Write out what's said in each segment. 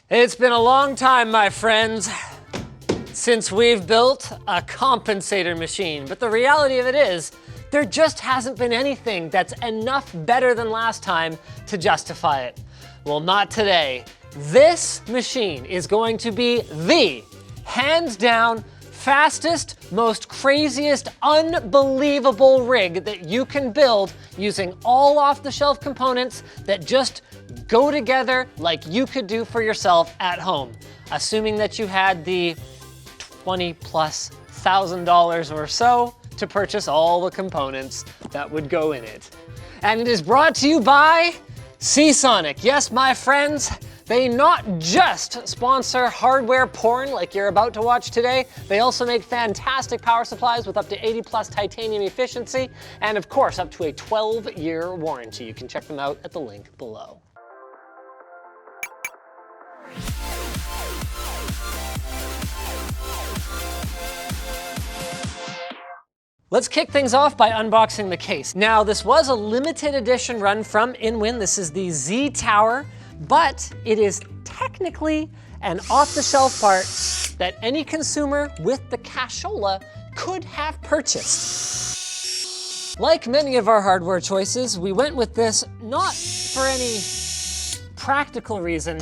It's been a long time, my friends, since we've built a compensator machine, but the reality of it is, there just hasn't been anything that's enough better than last time to justify it. Well, not today. This machine is going to be the, hands down, fastest, most craziest, unbelievable rig that you can build using all off-the-shelf components that just go together like you could do for yourself at home, assuming that you had the $20,000+ or so to purchase all the components that would go in it. And it is brought to you by Seasonic. Yes, my friends, they not just sponsor hardware porn like you're about to watch today, they also make fantastic power supplies with up to 80+ titanium efficiency, and of course, up to a 12-year warranty. You can check them out at the link below. Let's kick things off by unboxing the case. Now, this was a limited edition run from InWin. This is the Z Tower, but it is technically an off-the-shelf part that any consumer with the cashola could have purchased. Like many of our hardware choices, we went with this not for any practical reason,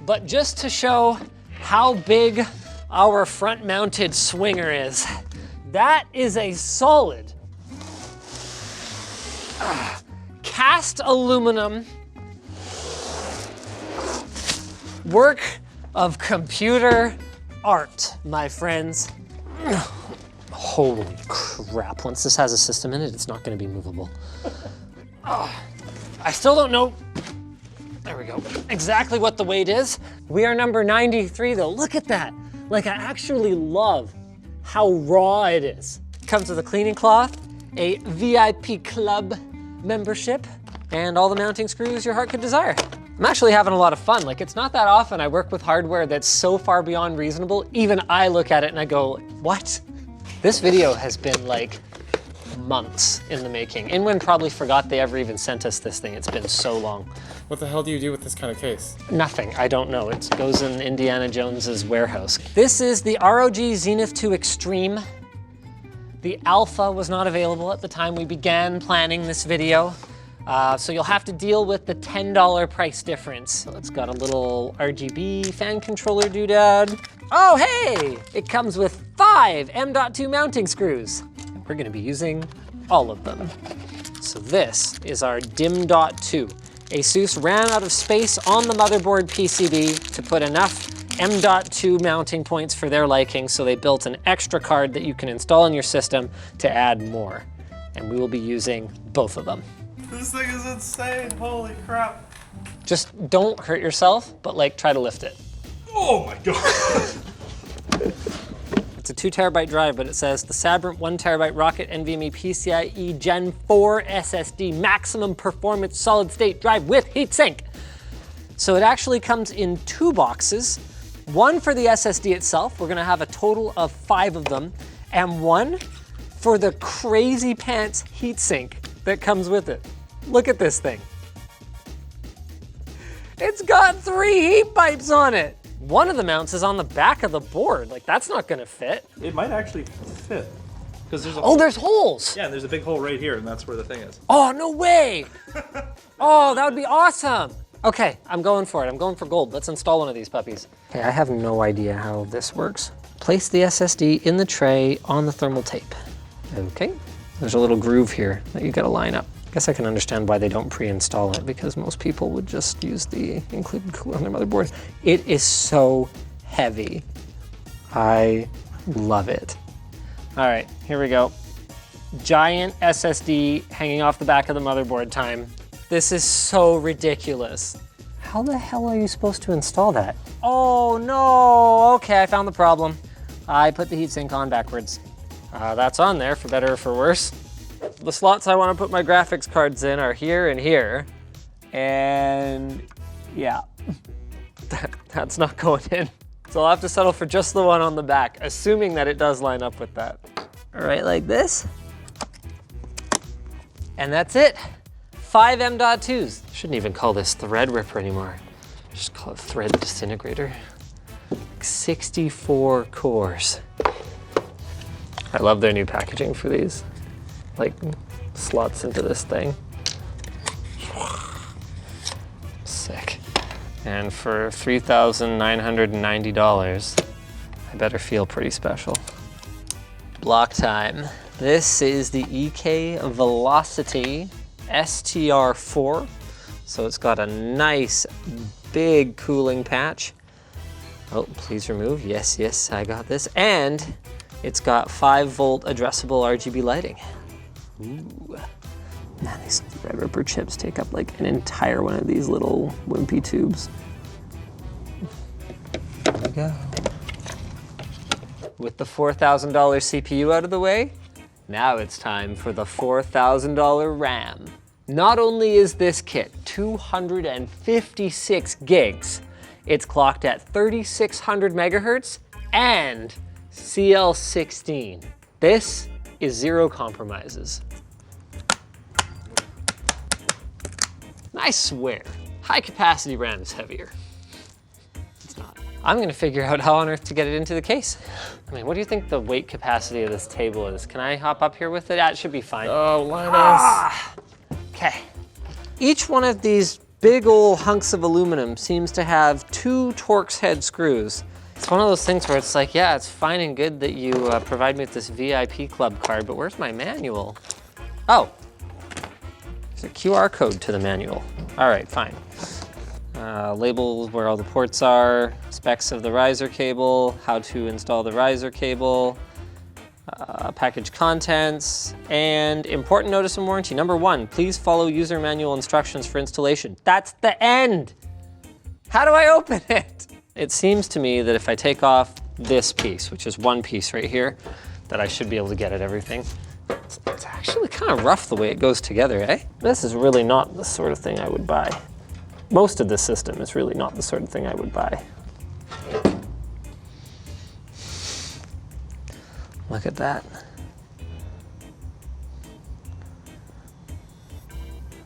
but just to show how big our front-mounted swinger is. That is a solid cast aluminum work of computer art, my friends. Holy crap, once this has a system in it, it's not gonna be movable. I still don't know, there we go, exactly what the weight is. We are number 93 though, look at that. Like, I actually love how raw it is. Comes with a cleaning cloth, a VIP club membership, and all the mounting screws your heart could desire. I'm actually having a lot of fun. Like, it's not that often I work with hardware that's so far beyond reasonable, even I look at it and I go, what? This video has been like months in the making. InWin probably forgot they ever even sent us this thing. It's been so long. What the hell do you do with this kind of case? Nothing, I don't know. It goes in Indiana Jones's warehouse. This is the ROG Zenith 2 Extreme. The Alpha was not available at the time we began planning this video. So you'll have to deal with the $10 price difference. So it's got a little RGB fan controller doodad. Oh, hey! It comes with 5 M.2 mounting screws. We're gonna be using all of them. So this is our DIMM.2. ASUS ran out of space on the motherboard PCB to put enough M.2 mounting points for their liking, so they built an extra card that you can install in your system to add more. And we will be using both of them. This thing is insane, holy crap. Just don't hurt yourself, but like try to lift it. Oh my God. It's a 2 terabyte drive, but it says the Sabrent 1 terabyte Rocket NVMe PCIe Gen 4 SSD maximum performance solid state drive with heatsink. So it actually comes in 2 boxes, one for the SSD itself. We're gonna have a total of 5 of them, and one for the crazy pants heatsink that comes with it. Look at this thing. It's got 3 heat pipes on it. One of the mounts is on the back of the board. Like, that's not gonna fit. It might actually fit. Because there's a hole. There's holes. Yeah, and there's a big hole right here, and that's where the thing is. Oh, no way. Oh, that would be awesome. Okay, I'm going for it. I'm going for gold. Let's install one of these puppies. Okay, I have no idea how this works. Place the SSD in the tray on the thermal tape. Okay, there's a little groove here that you gotta line up. I guess I can understand why they don't pre-install it, because most people would just use the included cooler on their motherboard. It is so heavy. I love it. All right, here we go. Giant SSD hanging off the back of the motherboard time. This is so ridiculous. How the hell are you supposed to install that? Oh no, okay, I found the problem. I put the heatsink on backwards. That's on there for better or for worse. The slots I want to put my graphics cards in are here and here. And yeah, that's not going in. So I'll have to settle for just the one on the back, assuming that it does line up with that. All right, like this. And that's it. 5 M.2s. Shouldn't even call this Threadripper anymore. Just call it thread disintegrator. 64 cores. I love their new packaging for these. Like, slots into this thing. Sick. And for $3,990, I better feel pretty special. Block time. This is the EK Velocity STR4. So it's got a nice big cooling patch. Oh, please remove. Yes, yes, I got this. And it's got 5-volt addressable RGB lighting. Ooh. Man, these Threadripper chips take up like an entire one of these little wimpy tubes. There we go. With the $4,000 CPU out of the way, now it's time for the $4,000 RAM. Not only is this kit 256 gigs, it's clocked at 3600 megahertz and CL16. This is zero compromises. I swear, high capacity RAM is heavier. It's not. I'm gonna figure out how on earth to get it into the case. I mean, what do you think the weight capacity of this table is? Can I hop up here with it? That should be fine. Oh, Linus. Okay. Each one of these big old hunks of aluminum seems to have 2 Torx head screws. It's one of those things where it's like, yeah, it's fine and good that you provide me with this VIP club card, but where's my manual? Oh, there's a QR code to the manual. All right, fine. Labels where all the ports are, specs of the riser cable, how to install the riser cable, package contents, and important notice and warranty. Number 1, please follow user manual instructions for installation. That's the end. How do I open it? It seems to me that if I take off this piece, which is one piece right here, that I should be able to get at everything. It's actually kind of rough the way it goes together, eh? This is really not the sort of thing I would buy. Most of this system is really not the sort of thing I would buy. Look at that.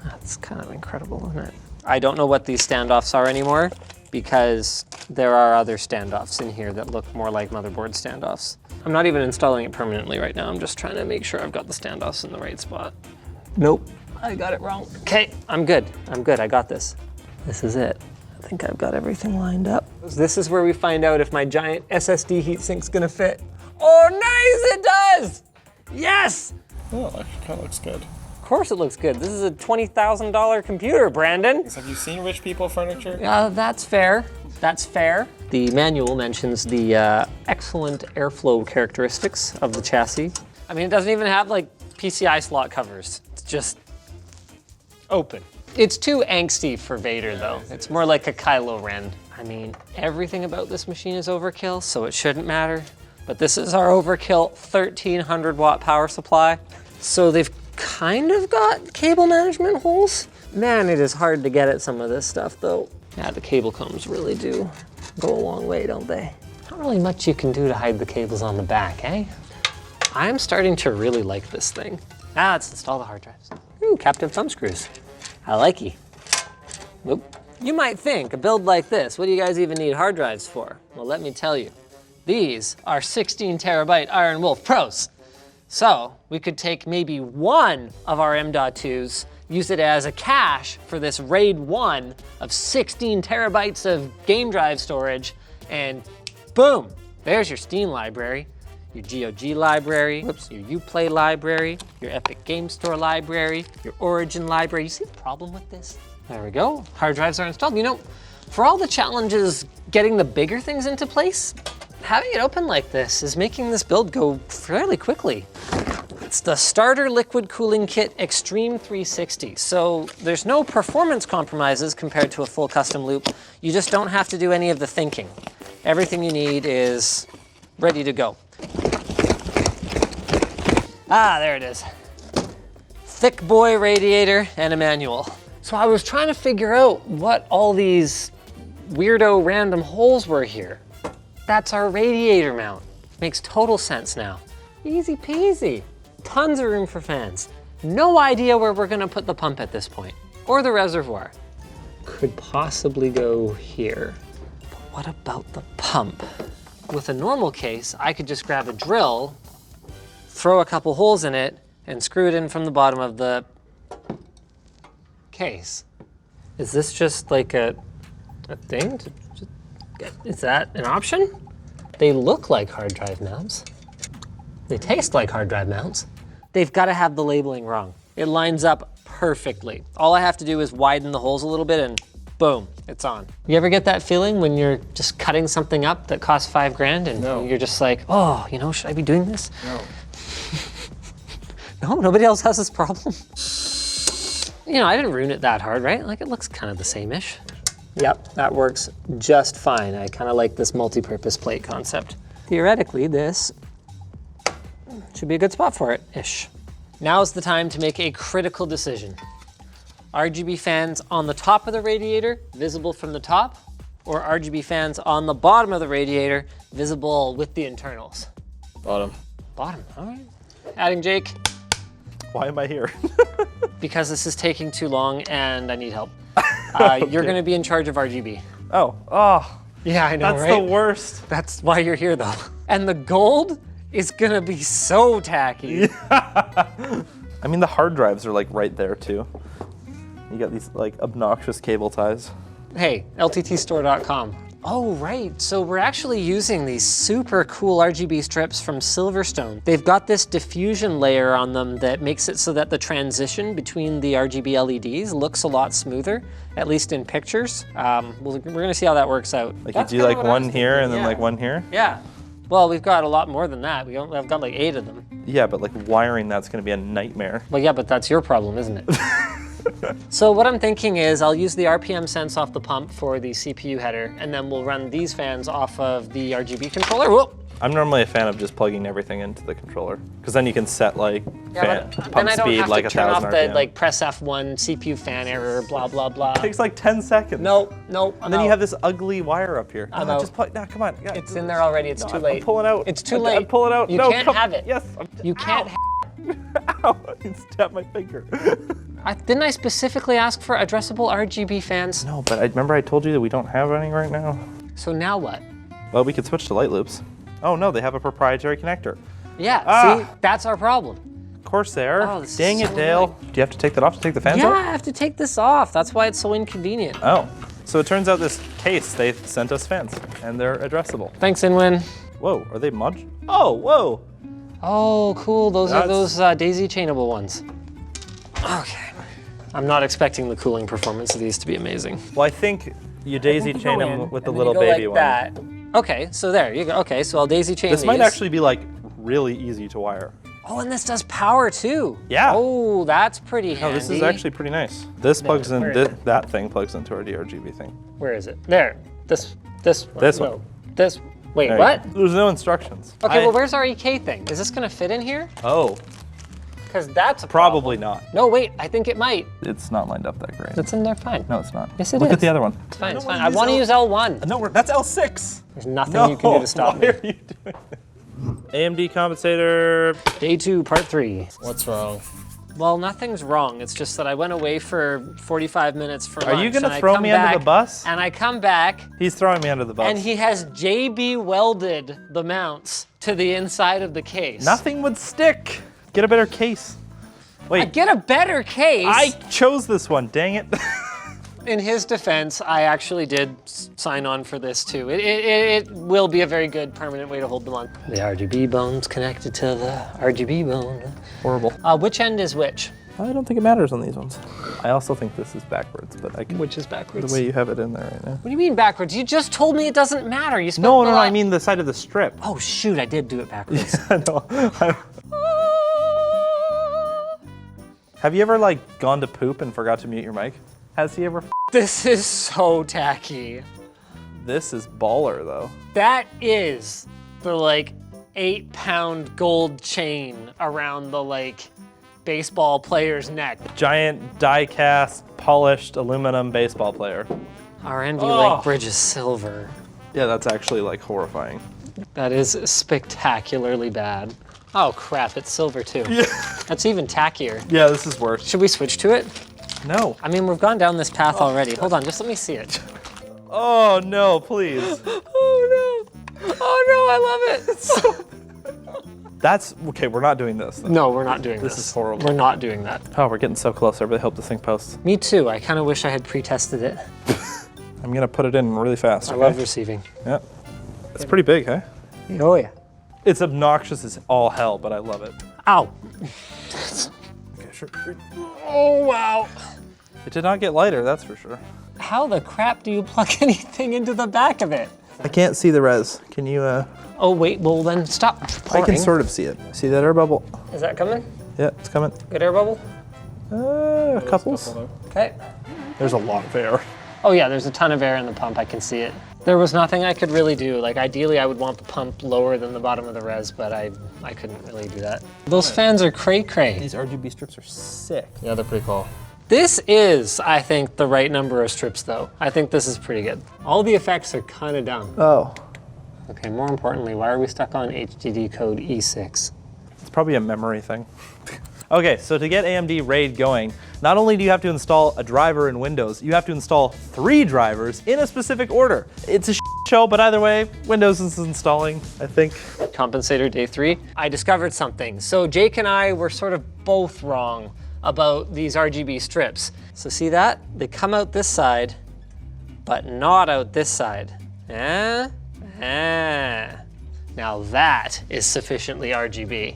That's kind of incredible, isn't it? I don't know what these standoffs are anymore because there are other standoffs in here that look more like motherboard standoffs. I'm not even installing it permanently right now. I'm just trying to make sure I've got the standoffs in the right spot. Nope, I got it wrong. Okay, I'm good. I got this. This is it. I think I've got everything lined up. This is where we find out if my giant SSD heatsink's gonna fit. Oh, nice, it does! Yes! Oh, that kind of looks good. Of course it looks good. This is a $20,000 computer, Brandon. Have you seen rich people furniture? That's fair. That's fair. The manual mentions the excellent airflow characteristics of the chassis. I mean, it doesn't even have like PCI slot covers. It's just open. It's too angsty for Vader though. It's more like a Kylo Ren. I mean, everything about this machine is overkill, so it shouldn't matter. But this is our overkill 1300 watt power supply. So they've kind of got cable management holes. Man, it is hard to get at some of this stuff though. Yeah, the cable combs really do go a long way, don't they? Not really much you can do to hide the cables on the back, eh? I'm starting to really like this thing. Now let's install the hard drives. Ooh, captive thumb screws. I likey. Nope. You might think, a build like this, what do you guys even need hard drives for? Well, let me tell you. These are 16 terabyte IronWolf Pros. So we could take maybe one of our M.2s, use it as a cache for this RAID 1 of 16 terabytes of game drive storage, and boom, there's your Steam library, your GOG library, your Uplay library, your Epic Game Store library, your Origin library. You see the problem with this? There we go, hard drives are installed. You know, for all the challenges getting the bigger things into place, having it open like this is making this build go fairly quickly. It's the Starter Liquid Cooling Kit Extreme 360. So there's no performance compromises compared to a full custom loop. You just don't have to do any of the thinking. Everything you need is ready to go. Ah, there it is. Thick boy radiator and a manual. So I was trying to figure out what all these weirdo random holes were here. That's our radiator mount. Makes total sense now. Easy peasy. Tons of room for fans. No idea where we're gonna put the pump at this point, or the reservoir. could possibly go here. But what about the pump? With a normal case, I could just grab a drill, throw a couple holes in it, and screw it in from the bottom of the case. Is this just like a thing to just get? Is that an option? They look like hard drive mounts. They taste like hard drive mounts. They've got to have the labeling wrong. It lines up perfectly. All I have to do is widen the holes a little bit and boom, it's on. You ever get that feeling when you're just cutting something up that costs $5 grand and you're just like, oh, you know, should I be doing this? No. No, nobody else has this problem. You know, I didn't ruin it that hard, right? Like, it looks kind of the same-ish. Yep, that works just fine. I kind of like this multi-purpose plate concept. Theoretically, this should be a good spot for it, ish. Now's the time to make a critical decision. RGB fans on the top of the radiator, visible from the top, or RGB fans on the bottom of the radiator, visible with the internals? Bottom. Bottom, all right. Adding Jake. Why am I here? Because this is taking too long and I need help. You're gonna be in charge of RGB. Oh. Yeah, I know, That's right? the worst. That's why you're here though. And the gold is gonna be so tacky. I mean, the hard drives are like right there too. You got these like obnoxious cable ties. Hey, lttstore.com. Oh, right, so we're actually using these super cool RGB strips from Silverstone. They've got this diffusion layer on them that makes it so that the transition between the RGB LEDs looks a lot smoother, at least in pictures. We're gonna see how that works out. Like That's you do kinda like what I one was here thinking, and then yeah. like one here? Yeah. Well, we've got a lot more than that. I've got like 8 of them. Yeah, but like wiring that's gonna be a nightmare. Well, yeah, but that's your problem, isn't it? So what I'm thinking is I'll use the RPM sense off the pump for the CPU header, and then we'll run these fans off of the RGB controller. Whoa. I'm normally a fan of just plugging everything into the controller because then you can set like Yeah, but pump then I don't speed have like to turn 1,000 off the RPM. like press F1 CPU fan error, blah blah blah. It takes like 10 seconds. Nope. And then you have this ugly wire up here. I'm No, out. just plug. No, come on. Yeah. It's in there already. It's too late. I'm pulling out. It's too I'm late. pulling out. You no, can't come. have it. Yes. You can't. Ow! I stabbed my finger. Didn't I specifically ask for addressable RGB fans? No, but I remember I told you that we don't have any right now. So now what? Well, we could switch to light loops. Oh no, they have a proprietary connector. Yeah. See, that's our problem. Corsair. Oh, this Dang is it, so Dale. annoying. Do you have to take that off to take the fans Yeah, out? I have to take this off. That's why it's so inconvenient. Oh. So it turns out this case, they sent us fans, and they're addressable. Thanks, InWin. Whoa, are they mud? Oh, whoa. Oh, cool. Those are That's- those daisy chainable ones. Okay. I'm not expecting the cooling performance of these to be amazing. Well, I think you daisy chain Go them in, with the and then little you go baby like one. that. Okay, so there you go. Okay, so I'll daisy chain This these. might actually be like really easy to wire. Oh, and this does power too. Yeah. Oh, that's pretty No, handy. this is actually pretty nice. This plugs in, where is it? that thing plugs into our DRGB thing. Where is it? There. This one. This No. one. This. Wait, There you what? go. There's no instructions. Okay, well, where's our EK thing? Is this gonna fit in here? Oh, Because that's a probably not. problem. No, wait, I think it might. It's not lined up that great. It's in there fine. No, it's not. Yes, it Look is. at the other one. It's fine, it's don't fine. wanna I want to use L1. No, that's L6. There's nothing No, you can do to stop why me. are you doing this? AMD Compensator. Day 2, part 3. What's wrong? Well, nothing's wrong. It's just that I went away for 45 minutes for lunch. Are you gonna and I throw come me under back, the bus? And I come back, He's throwing me under the bus. and he has JB welded the mounts to the inside of the case. Nothing would stick. Get a better case. Wait, Get a better case. I chose this one, dang it. In his defense, I actually did sign on for this too. It will be a very good permanent way to hold them on. The RGB bone's connected to the RGB bone. Horrible. Which end is which? I don't think it matters on these ones. I also think this is backwards, but I can. Which is backwards? The way you have it in there right now. What do you mean backwards? You just told me it doesn't matter. You spent No, the I mean the side of the strip. Oh shoot, I did do it backwards. No, have you ever like gone to poop and forgot to mute your mic? Has he ever? This is so tacky. This is baller though. That is the like 8-pound gold chain around the like baseball player's neck. Giant die-cast polished aluminum baseball player. Our NV Oh. Link bridge is silver. Yeah, that's actually like horrifying. That is spectacularly bad. Oh crap, it's silver too. Yeah. That's even tackier. Yeah, this is worse. Should we switch to it? No. I mean, we've gone down this path already. Hold on, just let me see it. Oh no, please. Oh no. Oh no, I love it. That's, okay, we're not doing this. No, we're not doing this. This is horrible. We're not doing that. Oh, we're getting so close. I really hope this thing posts. Me too. I kind of wish I had pre-tested it. I'm gonna put it in really fast. I okay? love receiving. Yeah. It's pretty big, huh? Oh yeah. It's obnoxious as all hell, but I love it. Ow. Okay, sure. Oh wow. It did not get lighter, that's for sure. How the crap do you plug anything into the back of it? I can't see the res. Can you, Oh wait, well then stop pouring. I can sort of see it. See that air bubble? Is that coming? Yeah, it's coming. Good air bubble? Couples. Okay. There's a lot of air. Oh yeah, there's a ton of air in the pump, I can see it. There was nothing I could really do. Like ideally I would want the pump lower than the bottom of the res, but I couldn't really do that. Those fans are cray-cray. These RGB strips are sick. Yeah, they're pretty cool. This is, I think, the right number of strips though. I think this is pretty good. All the effects are kind of dumb. Oh. Okay, more importantly, why are we stuck on HDD code E6? It's probably a memory thing. Okay, so to get AMD RAID going, not only do you have to install a driver in Windows, you have to install 3 drivers in a specific order. It's a show, but either way, Windows is installing, I think. Compensator day 3. I discovered something. So Jake and I were sort of both wrong about these RGB strips. So see that? They come out this side, but not out this side. Now that is sufficiently RGB.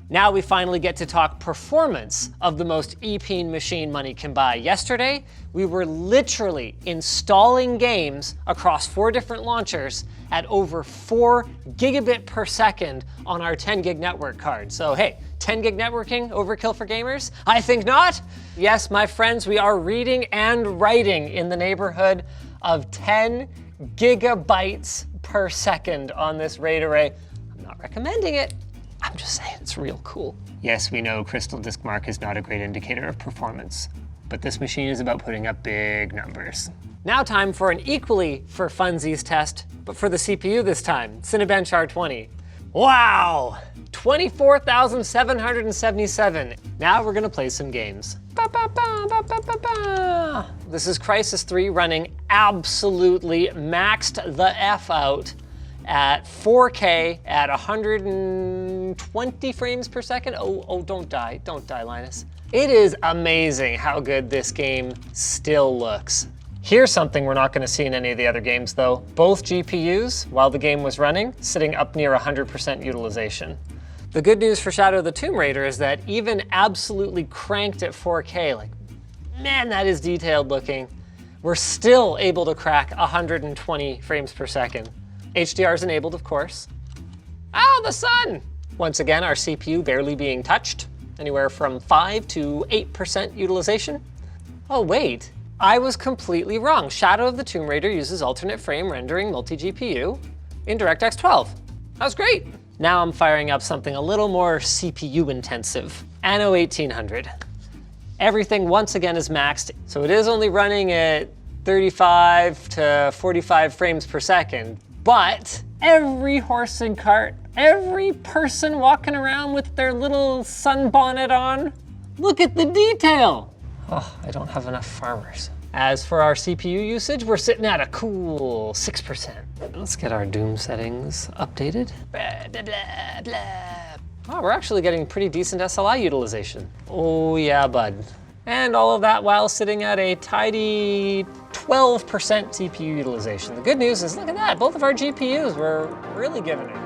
Now we finally get to talk performance of the most EPEAN machine money can buy. Yesterday, we were literally installing games across 4 different launchers at over 4 gigabit per second on our 10 gig network card. So hey, 10 gig networking, overkill for gamers? I think not. Yes, my friends, we are reading and writing in the neighborhood of 10 gigabytes per second on this RAID array. I'm not recommending it. I'm just saying it's real cool. Yes, we know Crystal Disk Mark is not a great indicator of performance, but this machine is about putting up big numbers. Now time for an equally for funsies test, but for the CPU this time, Cinebench R20. Wow, 24,777. Now we're gonna play some games. This is Crysis 3 running absolutely maxed the F out at 4K at 120 frames per second. Oh, don't die, Linus. It is amazing how good this game still looks. Here's something we're not gonna see in any of the other games though. Both GPUs, while the game was running, sitting up near 100% utilization. The good news for Shadow of the Tomb Raider is that even absolutely cranked at 4K, like, man, that is detailed looking, we're still able to crack 120 frames per second. HDR is enabled, of course. Oh, the sun! Once again, our CPU barely being touched, anywhere from 5 to 8% utilization. Oh wait, I was completely wrong. Shadow of the Tomb Raider uses alternate frame rendering multi-GPU in DirectX 12. That was great. Now I'm firing up something a little more CPU intensive. Anno 1800. Everything once again is maxed, so it is only running at 35 to 45 frames per second, but every horse and cart, every person walking around with their little sunbonnet on, look at the detail. Oh, I don't have enough farmers. As for our CPU usage, we're sitting at a cool 6%. Let's get our Doom settings updated. Blah, blah, blah, blah. Oh, we're actually getting pretty decent SLI utilization. Oh yeah, bud. And all of that while sitting at a tidy 12% CPU utilization. The good news is, look at that, both of our GPUs were really giving it.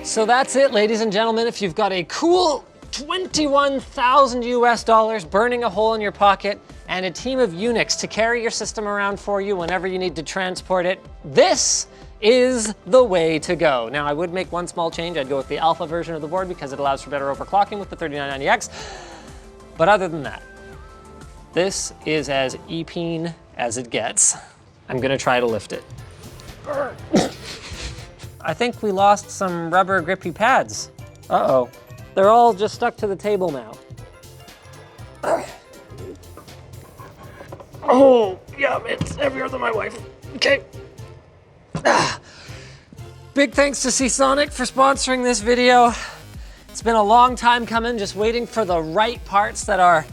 So that's it, ladies and gentlemen. If you've got a cool 21,000 US dollars burning a hole in your pocket and a team of eunuchs to carry your system around for you whenever you need to transport it, this is the way to go. Now I would make one small change. I'd go with the alpha version of the board because it allows for better overclocking with the 3990X. But other than that, this is as epeen as it gets. I'm gonna try to lift it. I think we lost some rubber grippy pads. Uh-oh. They're all just stuck to the table now. Oh, yeah, it's heavier than my wife. Okay. Big thanks to Seasonic for sponsoring this video. It's been a long time coming, just waiting for the right parts that are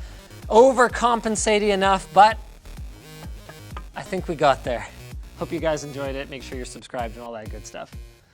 overcompensating enough, but I think we got there. Hope you guys enjoyed it. Make sure you're subscribed and all that good stuff.